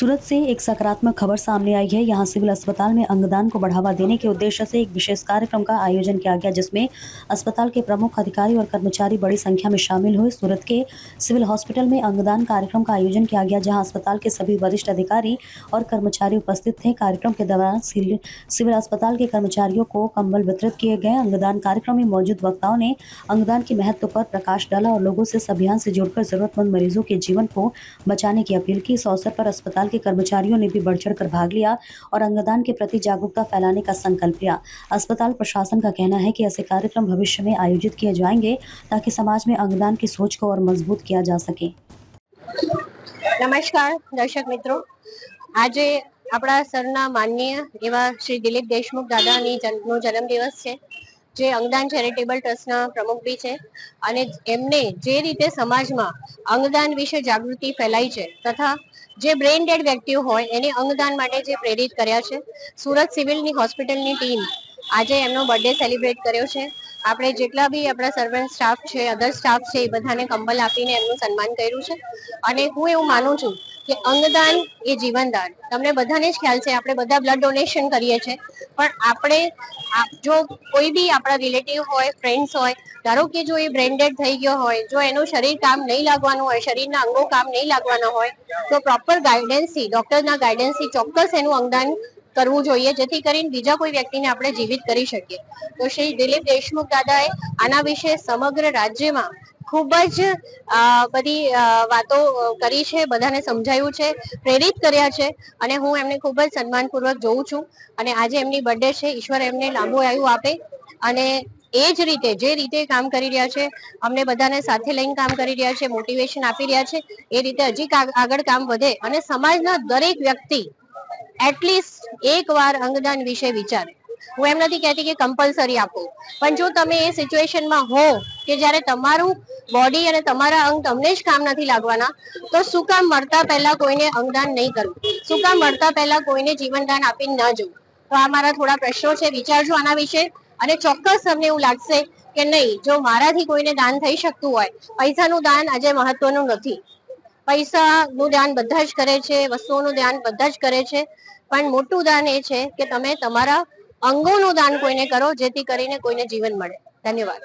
सूरत से एक सकारात्मक खबर सामने आई है। यहाँ सिविल अस्पताल में अंगदान को बढ़ावा देने के उद्देश्य से एक विशेष कार्यक्रम का आयोजन किया गया, जिसमें अस्पताल के प्रमुख अधिकारी और कर्मचारी बड़ी संख्या में शामिल हुए। सूरत के सिविल हॉस्पिटल में अंगदान कार्यक्रम का आयोजन किया गया, जहाँ अस्पताल के सभी वरिष्ठ अधिकारी और कर्मचारी उपस्थित थे। कार्यक्रम के दौरान सिविल अस्पताल के कर्मचारियों को कंबल वितरित किए गए। अंगदान कार्यक्रम में मौजूद वक्ताओं ने अंगदान के महत्व पर प्रकाश डाला और लोगों से इस अभियान से जुड़कर जरूरतमंद मरीजों के जीवन को बचाने की अपील की। इस अवसर पर अस्पताल के कर्मचारियों ने भी बढ़ चढ़कर भाग लिया और अंगदान के प्रति जागरूकता फैलाने का संकल्प लिया। अस्पताल प्रशासन का कहना है कि ऐसे कार्यक्रम भविष्य में आयोजित किए जाएंगे ताकि समाज में अंगदान की सोच को और मजबूत किया जा सके। नमस्कार दर्शक मित्रों, આજે આપણા સરના માનનીય એવા શ્રી દિલીપ દેશમુખ દાદાની જન્મદિવસ છે, જે અંગદાન ચેરિટેબલ ટ્રસ્ટના પ્રમુખ બી છે અને એમને જે રીતે સમાજમાં અંગદાન વિશે જાગૃતિ ફેલાઈ છે તથા જે બ્રેઇન ડેડ વ્યક્તિઓ હોય એને અંગદાન માટે જે પ્રેરિત કર્યા છે, સુરત સિવિલની હોસ્પિટલની ટીમ આજે એમનો બર્થડે સેલિબ્રેટ કર્યો છે। આપણે જેટલા બી આપણા સર્વન્ટ સ્ટાફ છે, અધર સ્ટાફ છે, એ બધાને કંબલ આપીને એમનું સન્માન કર્યું છે અને હું એવું માનું છું કે અંગદાન એ જીવનદાન। તમને બધાને જ ખ્યાલ છે, આપણે બધા બ્લડ ડોનેશન કરીએ છીએ, પણ આપણે જો કોઈ બી આપણા રિલેટિવ હોય, ફ્રેન્ડ્સ હોય, ધારો કે જો એ બ્રેઇન ડેડ થઈ ગયો હોય, જો એનું શરીર કામ નહીં લાગવાનું હોય, શરીરના અંગો કામ નહીં લાગવાના હોય, તો પ્રોપર ગાઈડન્સથી, ડોક્ટરના ગાઈડન્સથી ચોક્કસ એનું અંગદાન કરવું જોઈએ, જેથી કરીને બીજા કોઈ વ્યક્તિને આપણે જીવિત કરી શકીએ। તો શ્રી દિલીપ દેશમુખ દાદાએ આના વિશે સમગ્ર રાજ્યમાં ખૂબ જ બધી વાતો કરી છે, બધાને સમજાવ્યું છે, પ્રેરિત કર્યા છે અને હું એમને ખૂબ જ સન્માનપૂર્વક જોઉં છું। અને આજે એમની બર્થડે છે, ઈશ્વર એમને લાંબુ આયુ આપે અને એ જ રીતે જે રીતે કામ કરી રહ્યા છે, અમને બધાને સાથે લઈને કામ કરી રહ્યા છે, મોટિવેશન આપી રહ્યા છે, એ રીતે હજી આગળ કામ વધે અને સમાજના દરેક વ્યક્તિ એટલીસ્ટ એક વાર અંગદાન વિશે વિચારે। હું એમ નથી કહેતી કે કમ્પલસરી આપો, પણ જો તમે એ સિચ્યુએશનમાં હો કે જ્યારે તમારું બોડી અને તમારા અંગ તમને જ કામ નથી લાગવાના, તો શું કામ મરતા પહેલા કોઈને અંગદાન નહીં કરવું, શું કામ મરતા પહેલા કોઈને જીવનદાન આપીને ન જવું। તો આ મારા થોડા પ્રશ્નો છે, વિચારજો આના વિશે અને ચોક્કસ તમને એવું લાગશે કે નહીં, જો મારાથી કોઈને દાન થઈ શકતું હોય, પૈસાનું દાન આજે મહત્વનું નથી। પૈસાનું દાન બધા જ કરે છે, વસ્તુઓનું દાન બધા જ કરે છે, પણ મોટું દાન એ છે કે તમે તમારા અંગોનું દાન કોઈને કરો, જેથી કરીને કોઈને જીવન મળે। ધન્યવાદ।